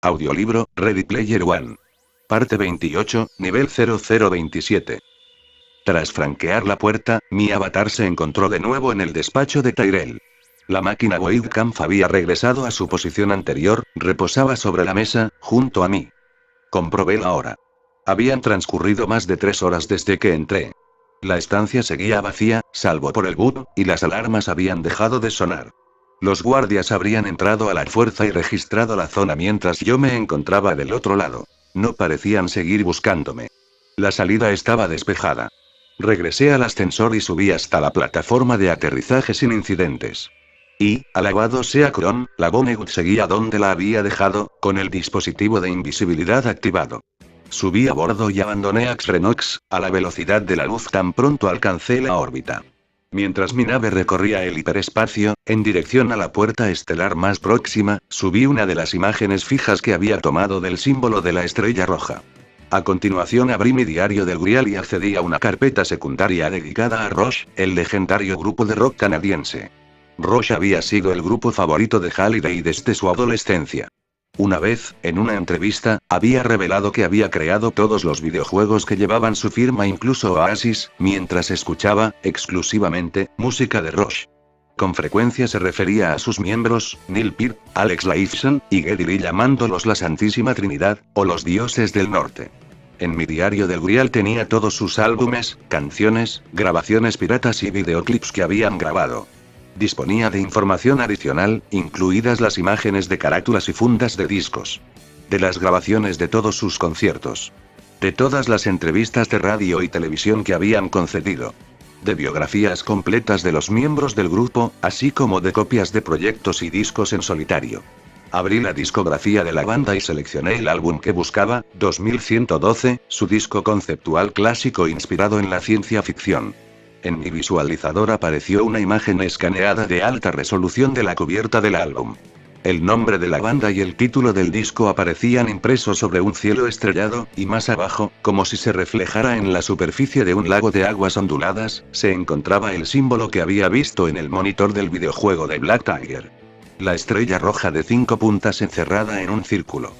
Audiolibro, Ready Player One. Parte 28, nivel 0027. Tras franquear la puerta, mi avatar se encontró de nuevo en el despacho de Tyrell. La máquina Weidkampf había regresado a su posición anterior, reposaba sobre la mesa, junto a mí. Comprobé la hora. Habían transcurrido más de 3 horas desde que entré. La estancia seguía vacía, salvo por el boot, y las alarmas habían dejado de sonar. Los guardias habrían entrado a la fuerza y registrado la zona mientras yo me encontraba del otro lado. No parecían seguir buscándome. La salida estaba despejada. Regresé al ascensor y subí hasta la plataforma de aterrizaje sin incidentes. Y, alabado sea Kron, la Vonnegut seguía donde la había dejado, con el dispositivo de invisibilidad activado. Subí a bordo y abandoné Axrenox, a la velocidad de la luz tan pronto alcancé la órbita. Mientras mi nave recorría el hiperespacio, en dirección a la puerta estelar más próxima, subí una de las imágenes fijas que había tomado del símbolo de la estrella roja. A continuación abrí mi diario del Grial y accedí a una carpeta secundaria dedicada a Rush, el legendario grupo de rock canadiense. Rush había sido el grupo favorito de Halliday desde su adolescencia. Una vez, en una entrevista, había revelado que había creado todos los videojuegos que llevaban su firma, incluso Oasis, mientras escuchaba, exclusivamente, música de Rush. Con frecuencia se refería a sus miembros, Neil Peart, Alex Lifeson, y Geddy Lee, llamándolos la Santísima Trinidad, o los Dioses del Norte. En mi diario del Grial tenía todos sus álbumes, canciones, grabaciones piratas y videoclips que habían grabado. Disponía de información adicional, incluidas las imágenes de carátulas y fundas de discos. De las grabaciones de todos sus conciertos. De todas las entrevistas de radio y televisión que habían concedido. De biografías completas de los miembros del grupo, así como de copias de proyectos y discos en solitario. Abrí la discografía de la banda y seleccioné el álbum que buscaba, 2112, su disco conceptual clásico inspirado en la ciencia ficción. En mi visualizador apareció una imagen escaneada de alta resolución de la cubierta del álbum. El nombre de la banda y el título del disco aparecían impresos sobre un cielo estrellado, y más abajo, como si se reflejara en la superficie de un lago de aguas onduladas, se encontraba el símbolo que había visto en el monitor del videojuego de Black Tiger. La estrella roja de 5 puntas encerrada en un círculo.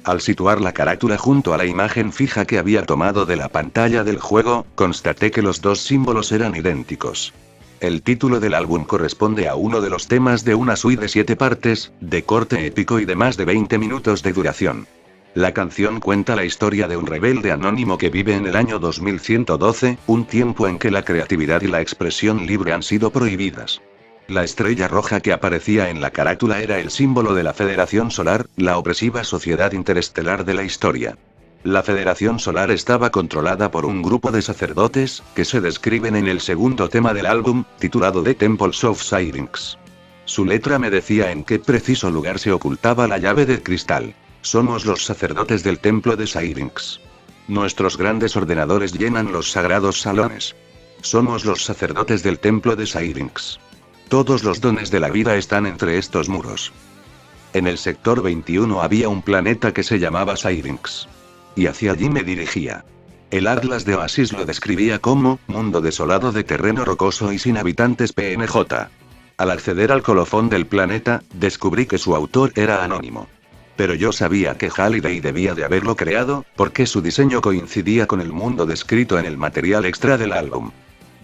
Al situar la carátula junto a la imagen fija que había tomado de la pantalla del juego, constaté que los dos símbolos eran idénticos. El título del álbum corresponde a uno de los temas de una suite de 7 partes, de corte épico y de más de 20 minutos de duración. La canción cuenta la historia de un rebelde anónimo que vive en el año 2112, un tiempo en que la creatividad y la expresión libre han sido prohibidas. La estrella roja que aparecía en la carátula era el símbolo de la Federación Solar, la opresiva sociedad interestelar de la historia. La Federación Solar estaba controlada por un grupo de sacerdotes, que se describen en el segundo tema del álbum, titulado The Temples of Syrinx. Su letra me decía en qué preciso lugar se ocultaba la llave de cristal. Somos los sacerdotes del templo de Syrinx. Nuestros grandes ordenadores llenan los sagrados salones. Somos los sacerdotes del templo de Syrinx. Todos los dones de la vida están entre estos muros. En el sector 21 había un planeta que se llamaba Syrinx. Y hacia allí me dirigía. El Atlas de Oasis lo describía como mundo desolado de terreno rocoso y sin habitantes PNJ. Al acceder al colofón del planeta, descubrí que su autor era anónimo. Pero yo sabía que Halliday debía de haberlo creado, porque su diseño coincidía con el mundo descrito en el material extra del álbum.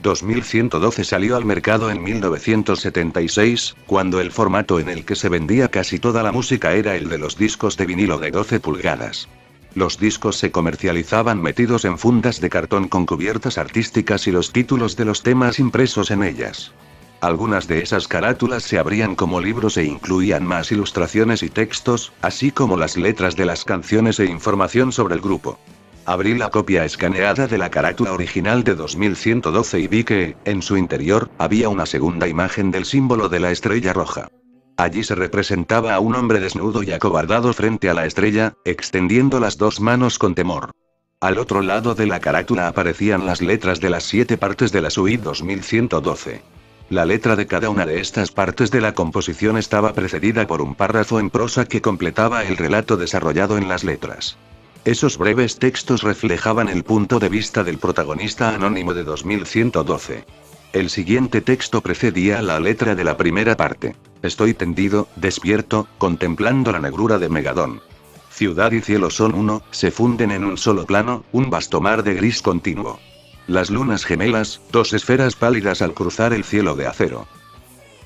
2112 salió al mercado en 1976, cuando el formato en el que se vendía casi toda la música era el de los discos de vinilo de 12 pulgadas. Los discos se comercializaban metidos en fundas de cartón con cubiertas artísticas y los títulos de los temas impresos en ellas. Algunas de esas carátulas se abrían como libros e incluían más ilustraciones y textos, así como las letras de las canciones e información sobre el grupo. Abrí la copia escaneada de la carátula original de 2112 y vi que, en su interior, había una segunda imagen del símbolo de la estrella roja. Allí se representaba a un hombre desnudo y acobardado frente a la estrella, extendiendo las 2 manos con temor. Al otro lado de la carátula aparecían las letras de las 7 partes de la suite 2112. La letra de cada una de estas partes de la composición estaba precedida por un párrafo en prosa que completaba el relato desarrollado en las letras. Esos breves textos reflejaban el punto de vista del protagonista anónimo de 2112. El siguiente texto precedía a la letra de la primera parte. Estoy tendido, despierto, contemplando la negrura de Megadon. Ciudad y cielo son uno, se funden en un solo plano, un vasto mar de gris continuo. Las lunas gemelas, dos esferas pálidas al cruzar el cielo de acero.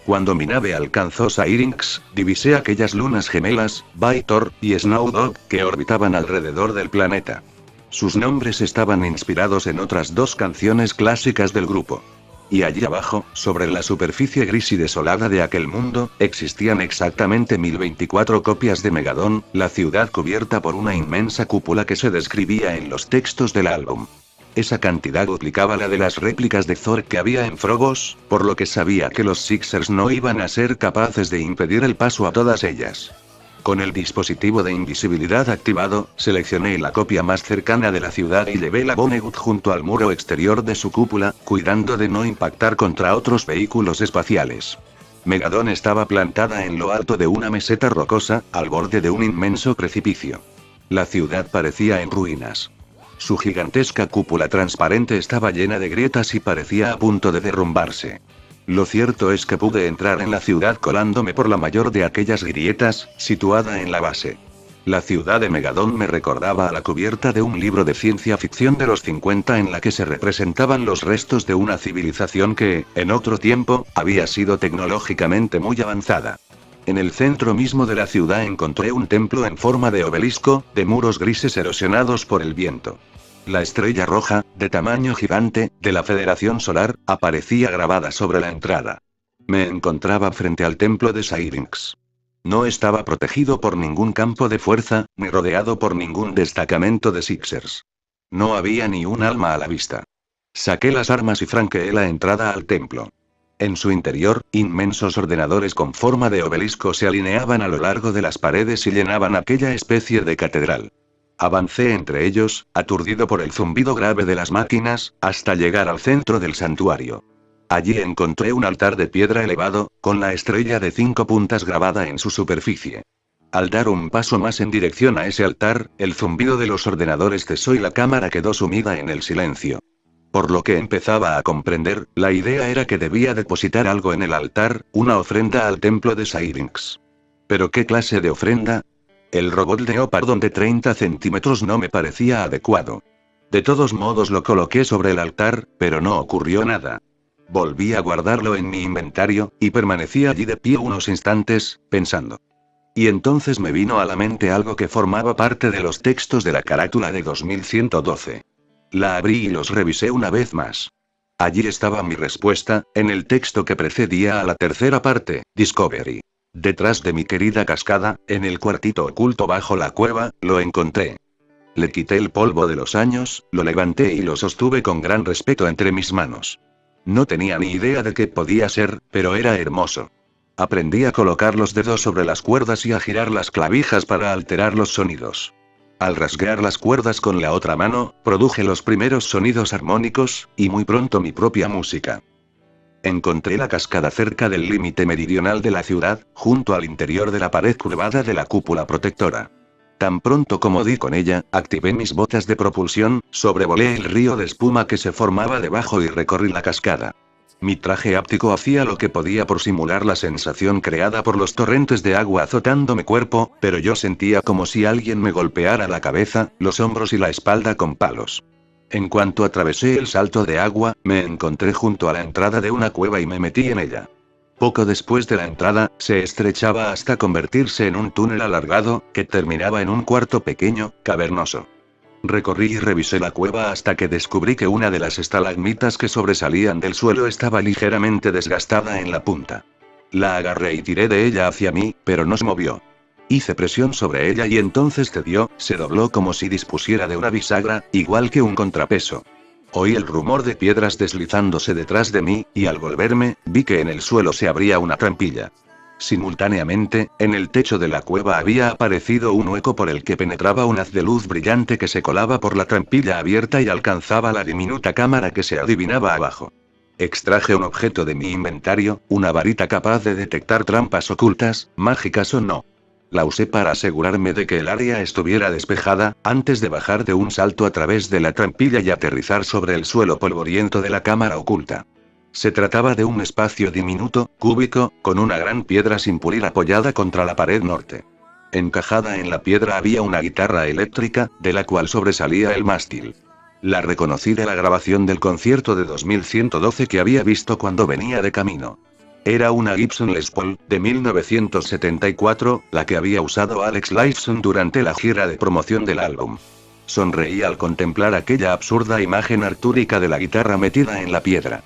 Cuando mi nave alcanzó Syrinx, divisé aquellas lunas gemelas, Baitor y Snowdog, que orbitaban alrededor del planeta. Sus nombres estaban inspirados en otras dos canciones clásicas del grupo. Y allí abajo, sobre la superficie gris y desolada de aquel mundo, existían exactamente 1024 copias de Megadon, la ciudad cubierta por una inmensa cúpula que se describía en los textos del álbum. Esa cantidad duplicaba la de las réplicas de Thor que había en Frogos, por lo que sabía que los Sixers no iban a ser capaces de impedir el paso a todas ellas. Con el dispositivo de invisibilidad activado, seleccioné la copia más cercana de la ciudad y llevé la Vonnegut junto al muro exterior de su cúpula, cuidando de no impactar contra otros vehículos espaciales. Megadon estaba plantada en lo alto de una meseta rocosa, al borde de un inmenso precipicio. La ciudad parecía en ruinas. Su gigantesca cúpula transparente estaba llena de grietas y parecía a punto de derrumbarse. Lo cierto es que pude entrar en la ciudad colándome por la mayor de aquellas grietas, situada en la base. La ciudad de Megadon me recordaba a la cubierta de un libro de ciencia ficción de los 50 en la que se representaban los restos de una civilización que, en otro tiempo, había sido tecnológicamente muy avanzada. En el centro mismo de la ciudad encontré un templo en forma de obelisco, de muros grises erosionados por el viento. La estrella roja, de tamaño gigante, de la Federación Solar, aparecía grabada sobre la entrada. Me encontraba frente al templo de Syrinx. No estaba protegido por ningún campo de fuerza, ni rodeado por ningún destacamento de Sixers. No había ni un alma a la vista. Saqué las armas y franqueé la entrada al templo. En su interior, inmensos ordenadores con forma de obelisco se alineaban a lo largo de las paredes y llenaban aquella especie de catedral. Avancé entre ellos, aturdido por el zumbido grave de las máquinas, hasta llegar al centro del santuario. Allí encontré un altar de piedra elevado, con la estrella de 5 puntas grabada en su superficie. Al dar un paso más en dirección a ese altar, el zumbido de los ordenadores cesó y la cámara quedó sumida en el silencio. Por lo que empezaba a comprender, la idea era que debía depositar algo en el altar, una ofrenda al templo de Syrinx. ¿Pero qué clase de ofrenda? El robot Leopardon de 30 centímetros no me parecía adecuado. De todos modos lo coloqué sobre el altar, pero no ocurrió nada. Volví a guardarlo en mi inventario, y permanecí allí de pie unos instantes, pensando. Y entonces me vino a la mente algo que formaba parte de los textos de la carátula de 2112. La abrí y los revisé una vez más. Allí estaba mi respuesta, en el texto que precedía a la tercera parte, Discovery. Detrás de mi querida cascada, en el cuartito oculto bajo la cueva, lo encontré. Le quité el polvo de los años, lo levanté y lo sostuve con gran respeto entre mis manos. No tenía ni idea de qué podía ser, pero era hermoso. Aprendí a colocar los dedos sobre las cuerdas y a girar las clavijas para alterar los sonidos. Al rasgar las cuerdas con la otra mano, produje los primeros sonidos armónicos, y muy pronto mi propia música. Encontré la cascada cerca del límite meridional de la ciudad, junto al interior de la pared curvada de la cúpula protectora. Tan pronto como di con ella, activé mis botas de propulsión, sobrevolé el río de espuma que se formaba debajo y recorrí la cascada. Mi traje áptico hacía lo que podía por simular la sensación creada por los torrentes de agua azotando mi cuerpo, pero yo sentía como si alguien me golpeara la cabeza, los hombros y la espalda con palos. En cuanto atravesé el salto de agua, me encontré junto a la entrada de una cueva y me metí en ella. Poco después de la entrada, se estrechaba hasta convertirse en un túnel alargado, que terminaba en un cuarto pequeño, cavernoso. Recorrí y revisé la cueva hasta que descubrí que una de las estalagmitas que sobresalían del suelo estaba ligeramente desgastada en la punta. La agarré y tiré de ella hacia mí, pero no se movió. Hice presión sobre ella y entonces cedió, se dobló como si dispusiera de una bisagra, igual que un contrapeso. Oí el rumor de piedras deslizándose detrás de mí, y al volverme, vi que en el suelo se abría una trampilla. Simultáneamente, en el techo de la cueva había aparecido un hueco por el que penetraba un haz de luz brillante que se colaba por la trampilla abierta y alcanzaba la diminuta cámara que se adivinaba abajo. Extraje un objeto de mi inventario, una varita capaz de detectar trampas ocultas, mágicas o no. La usé para asegurarme de que el área estuviera despejada, antes de bajar de un salto a través de la trampilla y aterrizar sobre el suelo polvoriento de la cámara oculta. Se trataba de un espacio diminuto, cúbico, con una gran piedra sin pulir apoyada contra la pared norte. Encajada en la piedra había una guitarra eléctrica, de la cual sobresalía el mástil. La reconocí de la grabación del concierto de 2112 que había visto cuando venía de camino. Era una Gibson Les Paul, de 1974, la que había usado Alex Lifeson durante la gira de promoción del álbum. Sonreí al contemplar aquella absurda imagen artúrica de la guitarra metida en la piedra.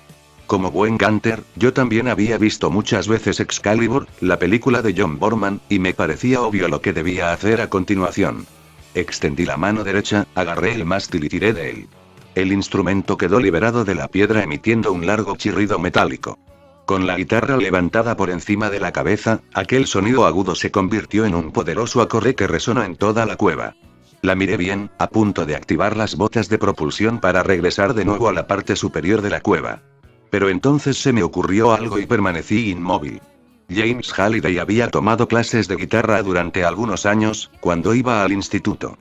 Como buen Gunter, yo también había visto muchas veces Excalibur, la película de John Borman, y me parecía obvio lo que debía hacer a continuación. Extendí la mano derecha, agarré el mástil y tiré de él. El instrumento quedó liberado de la piedra emitiendo un largo chirrido metálico. Con la guitarra levantada por encima de la cabeza, aquel sonido agudo se convirtió en un poderoso acorde que resonó en toda la cueva. La miré bien, a punto de activar las botas de propulsión para regresar de nuevo a la parte superior de la cueva. Pero entonces se me ocurrió algo y permanecí inmóvil. James Halliday había tomado clases de guitarra durante algunos años, cuando iba al instituto.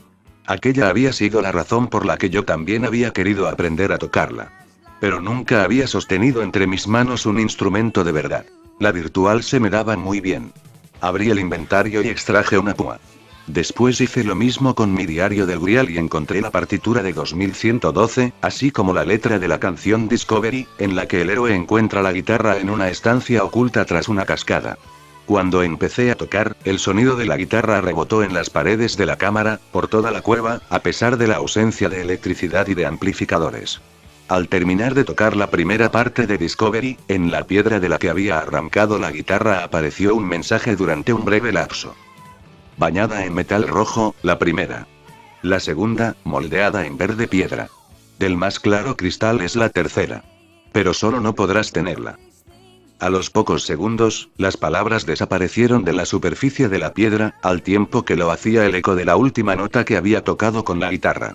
Aquella había sido la razón por la que yo también había querido aprender a tocarla. Pero nunca había sostenido entre mis manos un instrumento de verdad. La virtual se me daba muy bien. Abrí el inventario y extraje una púa. Después hice lo mismo con mi diario del Grial y encontré la partitura de 2112, así como la letra de la canción Discovery, en la que el héroe encuentra la guitarra en una estancia oculta tras una cascada. Cuando empecé a tocar, el sonido de la guitarra rebotó en las paredes de la cámara, por toda la cueva, a pesar de la ausencia de electricidad y de amplificadores. Al terminar de tocar la primera parte de Discovery, en la piedra de la que había arrancado la guitarra apareció un mensaje durante un breve lapso. Bañada en metal rojo, la primera. La segunda, moldeada en verde piedra. Del más claro cristal es la tercera. Pero solo no podrás tenerla. A los pocos segundos, las palabras desaparecieron de la superficie de la piedra, al tiempo que lo hacía el eco de la última nota que había tocado con la guitarra.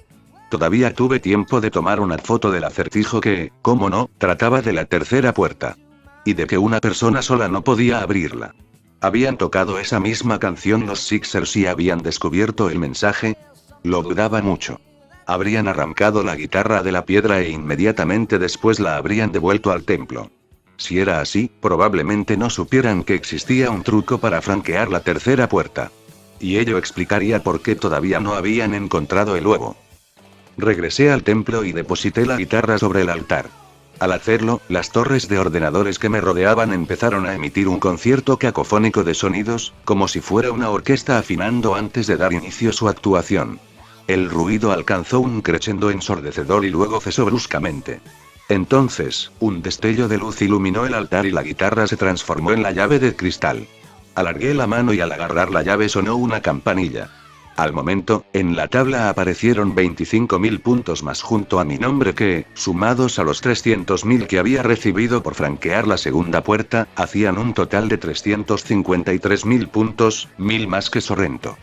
Todavía tuve tiempo de tomar una foto del acertijo que, cómo no, trataba de la tercera puerta. Y de que una persona sola no podía abrirla. ¿Habían tocado esa misma canción los Sixers y habían descubierto el mensaje? Lo dudaba mucho. Habrían arrancado la guitarra de la piedra e inmediatamente después la habrían devuelto al templo. Si era así, probablemente no supieran que existía un truco para franquear la tercera puerta. Y ello explicaría por qué todavía no habían encontrado el huevo. Regresé al templo y deposité la guitarra sobre el altar. Al hacerlo, las torres de ordenadores que me rodeaban empezaron a emitir un concierto cacofónico de sonidos, como si fuera una orquesta afinando antes de dar inicio a su actuación. El ruido alcanzó un crescendo ensordecedor y luego cesó bruscamente. Entonces, un destello de luz iluminó el altar y la guitarra se transformó en la llave de cristal. Alargué la mano y al agarrar la llave sonó una campanilla. Al momento, en la tabla aparecieron 25.000 puntos más junto a mi nombre que, sumados a los 300.000 que había recibido por franquear la segunda puerta, hacían un total de 353.000 puntos, 1.000 más que Sorrento.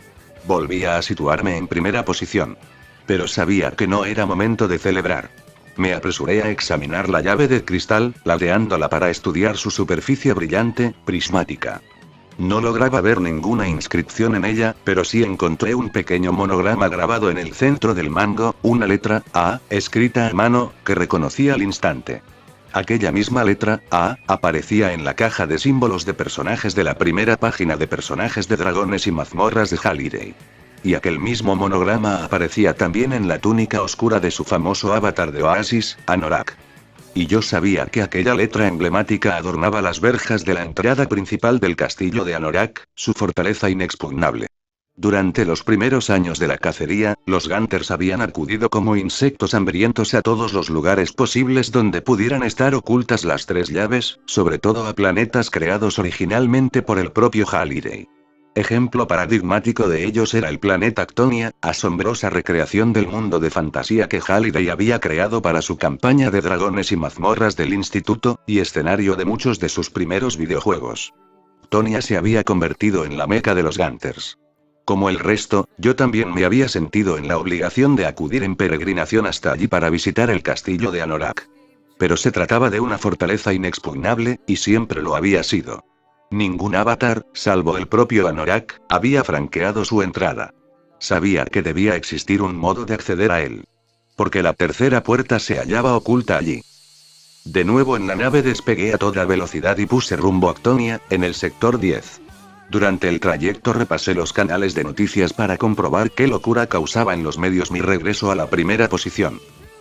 Volvía a situarme en primera posición. Pero sabía que no era momento de celebrar. Me apresuré a examinar la llave de cristal, ladeándola para estudiar su superficie brillante, prismática. No lograba ver ninguna inscripción en ella, pero sí encontré un pequeño monograma grabado en el centro del mango, una letra A, escrita a mano, que reconocí al instante. Aquella misma letra A aparecía en la caja de símbolos de personajes de la primera página de personajes de dragones y mazmorras de Halliday. Y aquel mismo monograma aparecía también en la túnica oscura de su famoso avatar de Oasis, Anorak. Y yo sabía que aquella letra emblemática adornaba las verjas de la entrada principal del castillo de Anorak, su fortaleza inexpugnable. Durante los primeros años de la cacería, los Gunters habían acudido como insectos hambrientos a todos los lugares posibles donde pudieran estar ocultas las tres llaves, sobre todo a planetas creados originalmente por el propio Halliday. Ejemplo paradigmático de ellos era el planeta Actonia, asombrosa recreación del mundo de fantasía que Halliday había creado para su campaña de dragones y mazmorras del instituto, y escenario de muchos de sus primeros videojuegos. Actonia se había convertido en la meca de los Gunters. Como el resto, yo también me había sentido en la obligación de acudir en peregrinación hasta allí para visitar el castillo de Anorak. Pero se trataba de una fortaleza inexpugnable, y siempre lo había sido. Ningún avatar, salvo el propio Anorak, había franqueado su entrada. Sabía que debía existir un modo de acceder a él. Porque la tercera puerta se hallaba oculta allí. De nuevo en la nave despegué a toda velocidad y puse rumbo a Actonia, en el sector 10. Durante el trayecto repasé los canales de noticias para comprobar qué locura causaba en los medios mi regreso a la primera posición.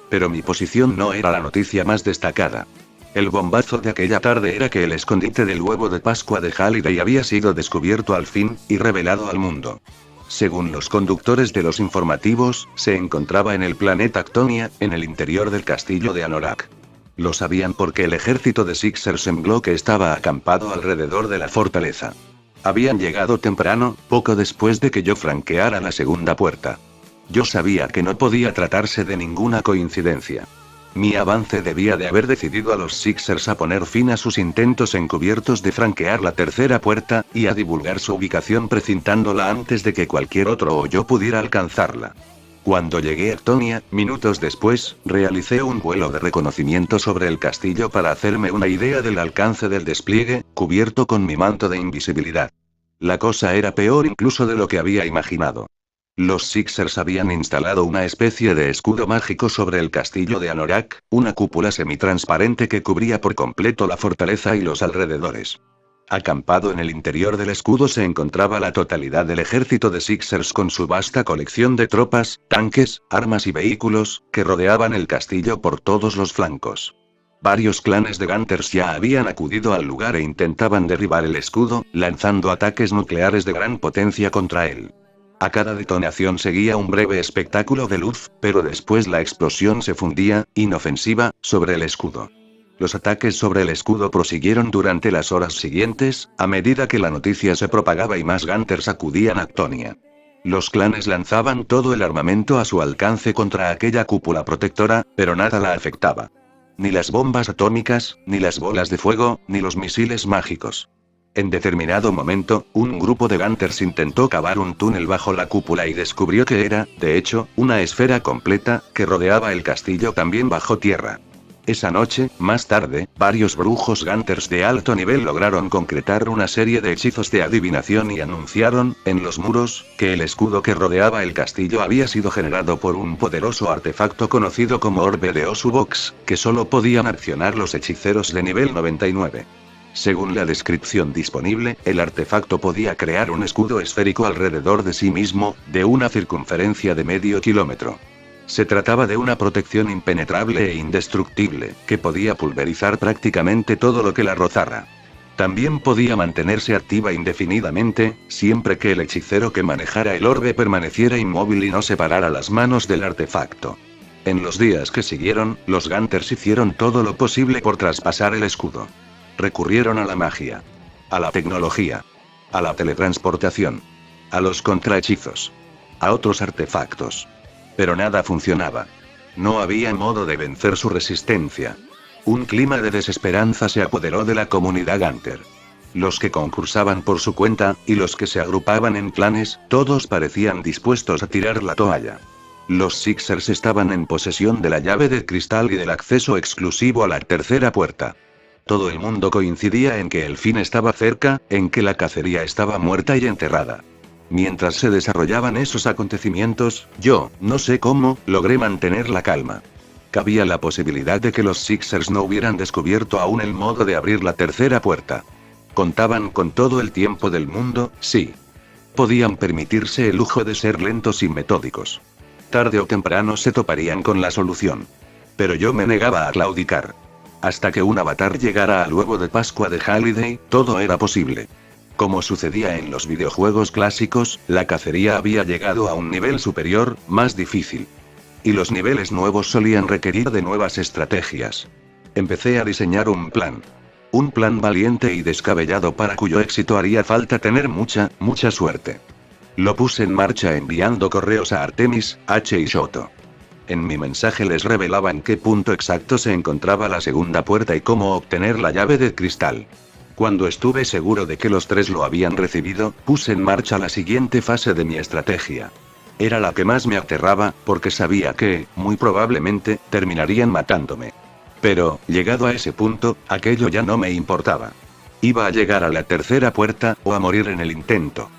Pero mi posición no era la noticia más destacada. El bombazo de aquella tarde era que el escondite del huevo de Pascua de Halliday había sido descubierto al fin, y revelado al mundo. Según los conductores de los informativos, se encontraba en el planeta Actonia, en el interior del castillo de Anorak. Lo sabían porque el ejército de Sixers en bloque estaba acampado alrededor de la fortaleza. Habían llegado temprano, poco después de que yo franqueara la segunda puerta. Yo sabía que no podía tratarse de ninguna coincidencia. Mi avance debía de haber decidido a los Sixers a poner fin a sus intentos encubiertos de franquear la tercera puerta, y a divulgar su ubicación precintándola antes de que cualquier otro o yo pudiera alcanzarla. Cuando llegué a Actonia, minutos después, realicé un vuelo de reconocimiento sobre el castillo para hacerme una idea del alcance del despliegue, cubierto con mi manto de invisibilidad. La cosa era peor incluso de lo que había imaginado. Los Sixers habían instalado una especie de escudo mágico sobre el castillo de Anorak, una cúpula semitransparente que cubría por completo la fortaleza y los alrededores. Acampado en el interior del escudo se encontraba la totalidad del ejército de Sixers con su vasta colección de tropas, tanques, armas y vehículos, que rodeaban el castillo por todos los flancos. Varios clanes de Gunters ya habían acudido al lugar e intentaban derribar el escudo, lanzando ataques nucleares de gran potencia contra él. A cada detonación seguía un breve espectáculo de luz, pero después la explosión se fundía, inofensiva, sobre el escudo. Los ataques sobre el escudo prosiguieron durante las horas siguientes, a medida que la noticia se propagaba y más Gunters acudían a Actonia. Los clanes lanzaban todo el armamento a su alcance contra aquella cúpula protectora, pero nada la afectaba. Ni las bombas atómicas, ni las bolas de fuego, ni los misiles mágicos. En determinado momento, un grupo de Gunters intentó cavar un túnel bajo la cúpula y descubrió que era, de hecho, una esfera completa, que rodeaba el castillo también bajo tierra. Esa noche, más tarde, varios brujos Gunters de alto nivel lograron concretar una serie de hechizos de adivinación y anunciaron, en los muros, que el escudo que rodeaba el castillo había sido generado por un poderoso artefacto conocido como Orbe de Osubox, que solo podían accionar los hechiceros de nivel 99. Según la descripción disponible, el artefacto podía crear un escudo esférico alrededor de sí mismo, de una circunferencia de medio kilómetro. Se trataba de una protección impenetrable e indestructible, que podía pulverizar prácticamente todo lo que la rozara. También podía mantenerse activa indefinidamente, siempre que el hechicero que manejara el orbe permaneciera inmóvil y no separara las manos del artefacto. En los días que siguieron, los Gunters hicieron todo lo posible por traspasar el escudo. Recurrieron a la magia, a la tecnología, a la teletransportación, a los contrahechizos, a otros artefactos. Pero nada funcionaba. No había modo de vencer su resistencia. Un clima de desesperanza se apoderó de la comunidad Gunter. Los que concursaban por su cuenta, y los que se agrupaban en clanes, todos parecían dispuestos a tirar la toalla. Los Sixers estaban en posesión de la llave de cristal y del acceso exclusivo a la tercera puerta. Todo el mundo coincidía en que el fin estaba cerca, en que la cacería estaba muerta y enterrada. Mientras se desarrollaban esos acontecimientos, yo, no sé cómo, logré mantener la calma. Cabía la posibilidad de que los Sixers no hubieran descubierto aún el modo de abrir la tercera puerta. Contaban con todo el tiempo del mundo, sí. Podían permitirse el lujo de ser lentos y metódicos. Tarde o temprano se toparían con la solución. Pero yo me negaba a claudicar. Hasta que un avatar llegara al huevo de Pascua de Halliday, todo era posible. Como sucedía en los videojuegos clásicos, la cacería había llegado a un nivel superior, más difícil. Y los niveles nuevos solían requerir de nuevas estrategias. Empecé a diseñar un plan. Un plan valiente y descabellado para cuyo éxito haría falta tener mucha suerte. Lo puse en marcha enviando correos a Artemis, H y Shoto. En mi mensaje les revelaba en qué punto exacto se encontraba la segunda puerta y cómo obtener la llave de cristal. Cuando estuve seguro de que los tres lo habían recibido, puse en marcha la siguiente fase de mi estrategia. Era la que más me aterraba, porque sabía que, muy probablemente, terminarían matándome. Pero, llegado a ese punto, aquello ya no me importaba. Iba a llegar a la tercera puerta, o a morir en el intento.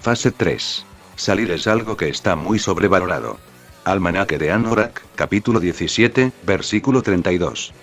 Fase 3. Salir es algo que está muy sobrevalorado. Almanaque de Anorak, capítulo 17, versículo 32.